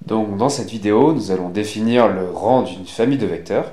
Donc dans cette vidéo, nous allons définir le rang d'une famille de vecteurs.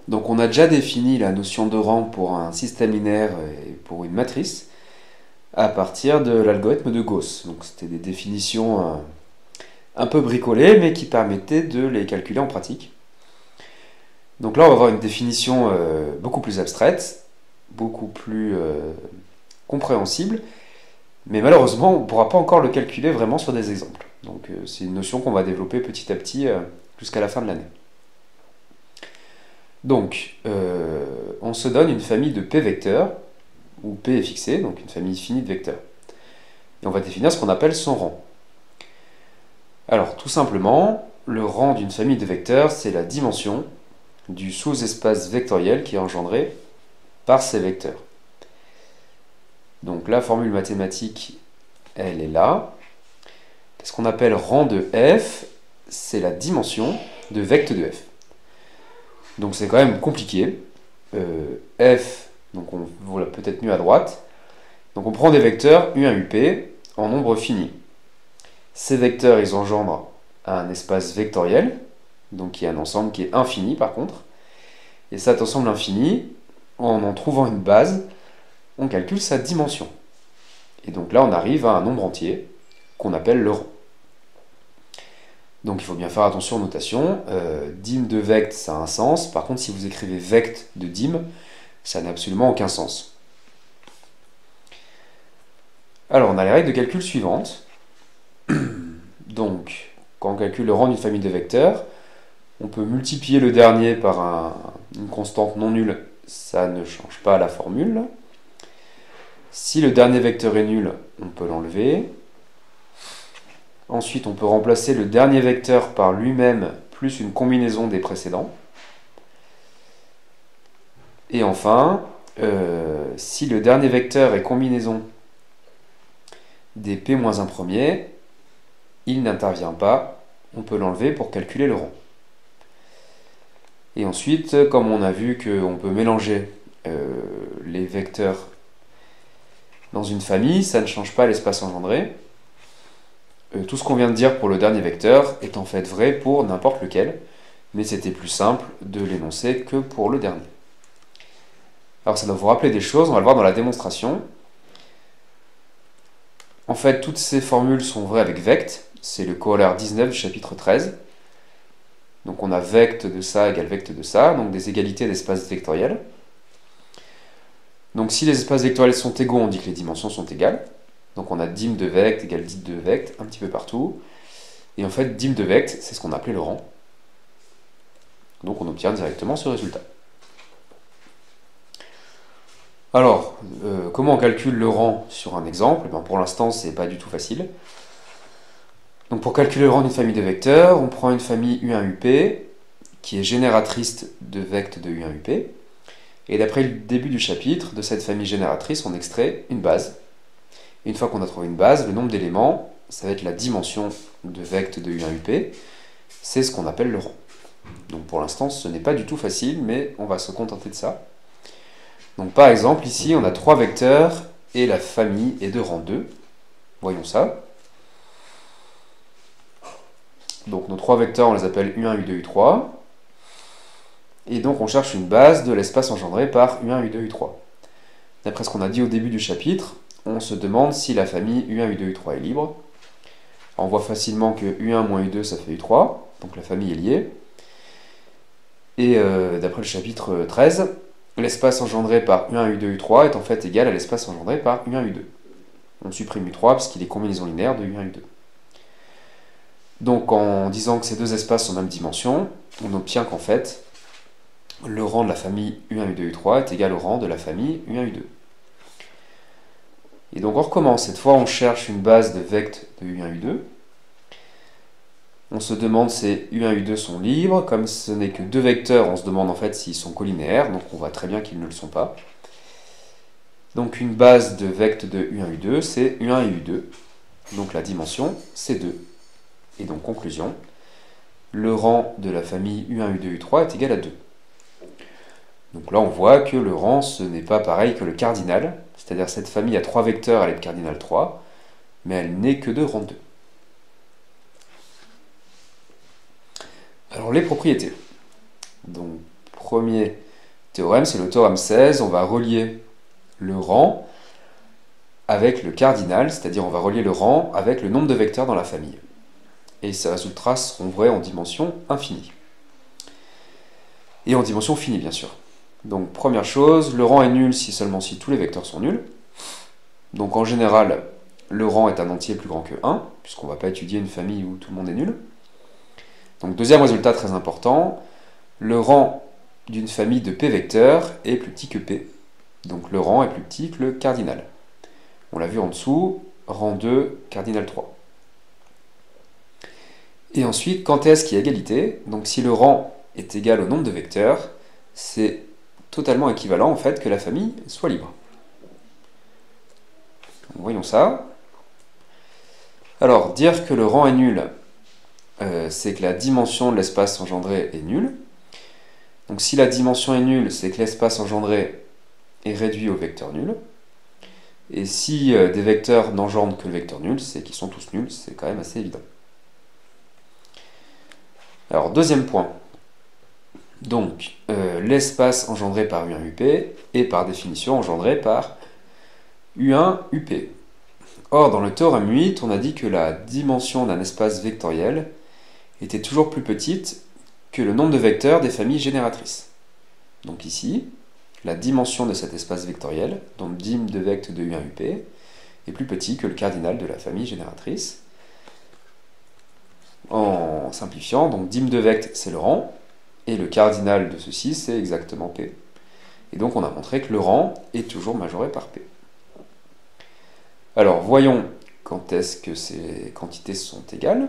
Donc on a déjà défini la notion de rang pour un système linéaire et pour une matrice à partir de l'algorithme de Gauss. Donc c'était des définitions un peu bricolées mais qui permettaient de les calculer en pratique. Donc là on va avoir une définition beaucoup plus abstraite, beaucoup plus compréhensible, mais malheureusement on ne pourra pas encore le calculer vraiment sur des exemples. Donc c'est une notion qu'on va développer petit à petit jusqu'à la fin de l'année. Donc on se donne une famille de P vecteurs, où P est fixé, donc une famille finie de vecteurs. Et on va définir ce qu'on appelle son rang. Alors tout simplement, le rang d'une famille de vecteurs, c'est la dimension du sous-espace vectoriel qui est engendré par ces vecteurs. Donc la formule mathématique, elle est là. Ce qu'on appelle rang de f, c'est la dimension de vecte de f. Donc c'est quand même compliqué. F, donc on voit peut-être mieux à droite. Donc on prend des vecteurs U1, UP en nombre fini. Ces vecteurs, ils engendrent un espace vectoriel, donc qui est un ensemble qui est infini par contre. Et cet ensemble infini, en trouvant une base, on calcule sa dimension. Et donc là, on arrive à un nombre entier qu'on appelle le rang. Donc il faut bien faire attention aux notations. Dim de vect, ça a un sens. Par contre, si vous écrivez vect de dim, ça n'a absolument aucun sens. Alors, on a les règles de calcul suivantes. Donc, quand on calcule le rang d'une famille de vecteurs, on peut multiplier le dernier par une constante non nulle. Ça ne change pas la formule. Si le dernier vecteur est nul, on peut l'enlever. Ensuite, on peut remplacer le dernier vecteur par lui-même plus une combinaison des précédents. Et enfin, si le dernier vecteur est combinaison des p-1 premiers, il n'intervient pas, on peut l'enlever pour calculer le rang. Et ensuite, comme on a vu qu'on peut mélanger les vecteurs dans une famille, ça ne change pas l'espace engendré. Tout ce qu'on vient de dire pour le dernier vecteur est en fait vrai pour n'importe lequel, mais c'était plus simple de l'énoncer que pour le dernier. Alors ça doit vous rappeler des choses, on va le voir dans la démonstration. En fait, toutes ces formules sont vraies avec vect, c'est le corollaire 19 du chapitre 13. Donc on a vect de ça égale vect de ça, donc des égalités d'espaces vectoriels. Donc si les espaces vectoriels sont égaux, on dit que les dimensions sont égales. Donc on a dim de vect égale dit de vect un petit peu partout. Et en fait, dim de vect, c'est ce qu'on appelait le rang. Donc on obtient directement ce résultat. Alors, comment on calcule le rang sur un exemple? Pour l'instant, c'est pas du tout facile. Donc pour calculer le rang d'une famille de vecteurs, on prend une famille U1UP qui est génératrice de vectes de U1UP. Et d'après le début du chapitre, de cette famille génératrice, on extrait une base. Et une fois qu'on a trouvé une base, le nombre d'éléments, ça va être la dimension de vecte de U1UP. C'est ce qu'on appelle le rang. Donc pour l'instant, ce n'est pas du tout facile, mais on va se contenter de ça. Donc par exemple, ici, on a 3 vecteurs et la famille est de rang 2. Voyons ça. Donc nos 3 vecteurs, on les appelle U1, U2, U3. Et donc on cherche une base de l'espace engendré par U1, U2, U3. D'après ce qu'on a dit au début du chapitre, on se demande si la famille U1, U2, U3 est libre. Alors, on voit facilement que U1 moins U2, ça fait U3, donc la famille est liée. Et d'après le chapitre 13, l'espace engendré par U1, U2, U3 est en fait égal à l'espace engendré par U1, U2. On supprime U3 parce qu'il est combinaison linéaire de U1, U2. Donc en disant que ces deux espaces sont de même dimension, on obtient qu'en fait, le rang de la famille U1, U2, U3 est égal au rang de la famille U1, U2. Et donc on recommence, cette fois on cherche une base de vectes de U1, U2. On se demande si U1, U2 sont libres, comme ce n'est que deux vecteurs, on se demande en fait s'ils sont collinéaires, donc on voit très bien qu'ils ne le sont pas. Donc une base de vectes de U1, U2, c'est U1 et U2, donc la dimension c'est 2. Et donc conclusion, le rang de la famille U1, U2, U3 est égal à 2. Donc là on voit que le rang ce n'est pas pareil que le cardinal, c'est-à-dire cette famille a 3 vecteurs, elle est de cardinal 3, mais elle n'est que de rang 2. Alors les propriétés. Donc premier théorème, c'est le théorème 16. On va relier le rang avec le cardinal, c'est-à-dire on va relier le rang avec le nombre de vecteurs dans la famille. Et ces résultats seront vrais en dimension infinie. Et en dimension finie, bien sûr. Donc première chose, le rang est nul si seulement si tous les vecteurs sont nuls. Donc en général, le rang est un entier plus grand que 1, puisqu'on ne va pas étudier une famille où tout le monde est nul. Donc deuxième résultat très important, le rang d'une famille de p vecteurs est plus petit que p. Donc le rang est plus petit que le cardinal. On l'a vu en dessous, rang 2, cardinal 3. Et ensuite, quand est-ce qu'il y a égalité? Donc si le rang est égal au nombre de vecteurs, c'est totalement équivalent en fait que la famille soit libre. Donc, voyons ça. Alors, dire que le rang est nul, c'est que la dimension de l'espace engendré est nulle. Donc si la dimension est nulle, c'est que l'espace engendré est réduit au vecteur nul. Et si des vecteurs n'engendrent que le vecteur nul, c'est qu'ils sont tous nuls, c'est quand même assez évident. Alors, deuxième point. Donc, l'espace engendré par U1 UP est par définition engendré par U1 UP. Or, dans le théorème 8, on a dit que la dimension d'un espace vectoriel était toujours plus petite que le nombre de vecteurs des familles génératrices. Donc ici, la dimension de cet espace vectoriel, donc dim de vect de U1 UP, est plus petit que le cardinal de la famille génératrice. En simplifiant, donc dim de vect c'est le rang, et le cardinal de ceci c'est exactement P. Et donc on a montré que le rang est toujours majoré par P. Alors voyons quand est-ce que ces quantités sont égales.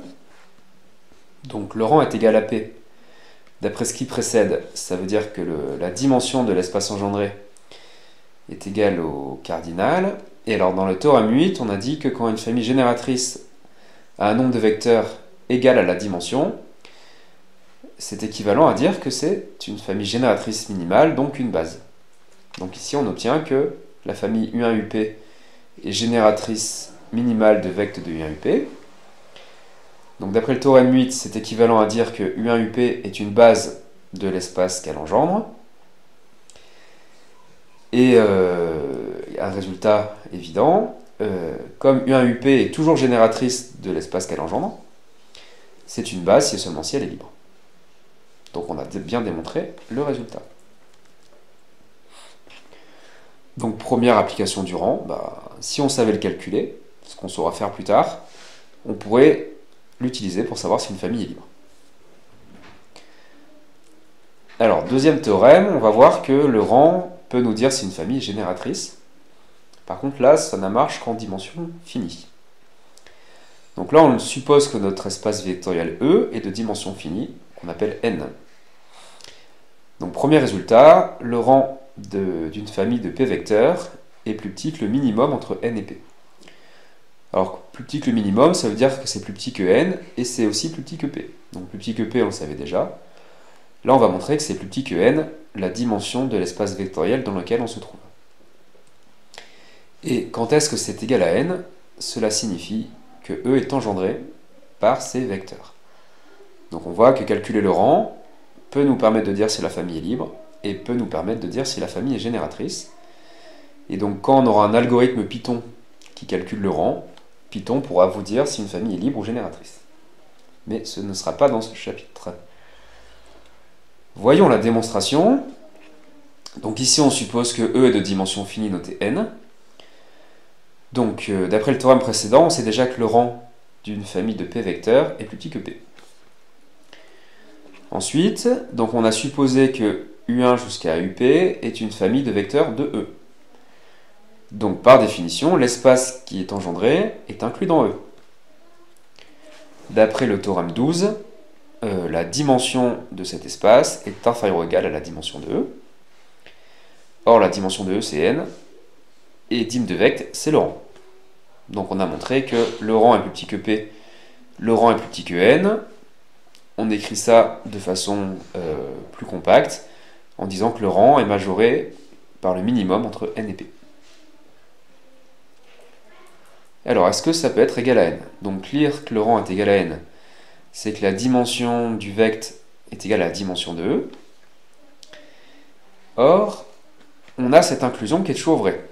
Donc le rang est égal à P. D'après ce qui précède, ça veut dire que la dimension de l'espace engendré est égale au cardinal. Et alors dans le théorème 8, on a dit que quand une famille génératrice a un nombre de vecteurs égal à la dimension, c'est équivalent à dire que c'est une famille génératrice minimale, donc une base. Donc ici on obtient que la famille U1 UP est génératrice minimale de vecteurs de U1 UP. Donc d'après le théorème 8, c'est équivalent à dire que U1 UP est une base de l'espace qu'elle engendre. Et un résultat évident, comme U1 UP est toujours génératrice de l'espace qu'elle engendre, c'est une base si et seulement si elle est libre. Donc on a bien démontré le résultat. Donc première application du rang, si on savait le calculer, ce qu'on saura faire plus tard, on pourrait l'utiliser pour savoir si une famille est libre. Alors, deuxième théorème, on va voir que le rang peut nous dire si une famille est génératrice. Par contre, là, ça ne marche qu'en dimension finie. Donc là, on suppose que notre espace vectoriel E est de dimension finie, qu'on appelle N. Donc, premier résultat, le rang d'une famille de P vecteurs est plus petit que le minimum entre N et P. Alors, plus petit que le minimum, ça veut dire que c'est plus petit que N, et c'est aussi plus petit que P. Donc, plus petit que P, on le savait déjà. Là, on va montrer que c'est plus petit que N, la dimension de l'espace vectoriel dans lequel on se trouve. Et quand est-ce que c'est égal à N? Cela signifie que E est engendré par ces vecteurs. Donc, on voit que calculer le rang peut nous permettre de dire si la famille est libre, et peut nous permettre de dire si la famille est génératrice. Et donc, quand on aura un algorithme Python qui calcule le rang, Python pourra vous dire si une famille est libre ou génératrice. Mais ce ne sera pas dans ce chapitre. Voyons la démonstration. Donc ici, on suppose que E est de dimension finie notée N. Donc, d'après le théorème précédent, on sait déjà que le rang d'une famille de P vecteurs est plus petit que P. Ensuite, donc on a supposé que U1 jusqu'à UP est une famille de vecteurs de E. Donc, par définition, l'espace qui est engendré est inclus dans E. D'après le théorème 12, la dimension de cet espace est inférieure ou égale à la dimension de E. Or, la dimension de E, c'est N, et dim de vect, c'est le rang. Donc, on a montré que le rang est plus petit que P, le rang est plus petit que N. On écrit ça de façon plus compacte, en disant que le rang est majoré par le minimum entre N et P. Alors, est-ce que ça peut être égal à N? Donc, lire que le rang est égal à N, c'est que la dimension du vect est égal à la dimension de E. Or, on a cette inclusion qui est toujours vraie.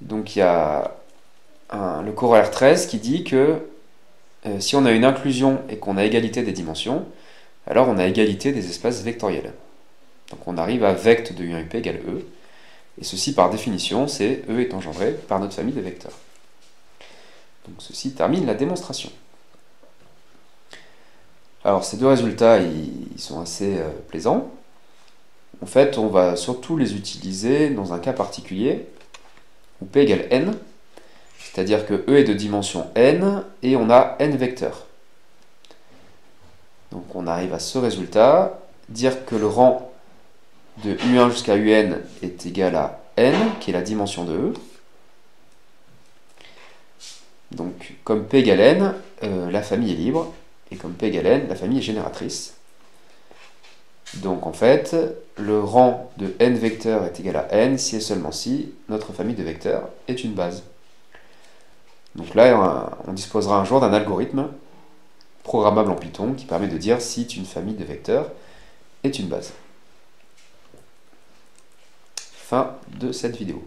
Donc il y a le corollaire 13 qui dit que si on a une inclusion et qu'on a égalité des dimensions, alors on a égalité des espaces vectoriels. Donc on arrive à vect de U1UP égale E, et ceci par définition, c'est E est engendré par notre famille de vecteurs. Donc ceci termine la démonstration. Alors ces deux résultats, ils sont assez plaisants. En fait, on va surtout les utiliser dans un cas particulier, où P égale N, c'est-à-dire que E est de dimension N, et on a N vecteurs. Donc on arrive à ce résultat, dire que le rang de U1 jusqu'à UN est égal à N, qui est la dimension de E. Donc comme P égale N, la famille est libre, et comme P égale N, la famille est génératrice. Donc en fait, le rang de N vecteurs est égal à N si et seulement si notre famille de vecteurs est une base. Donc là, on disposera un jour d'un algorithme programmable en Python qui permet de dire si une famille de vecteurs est une base. Fin de cette vidéo.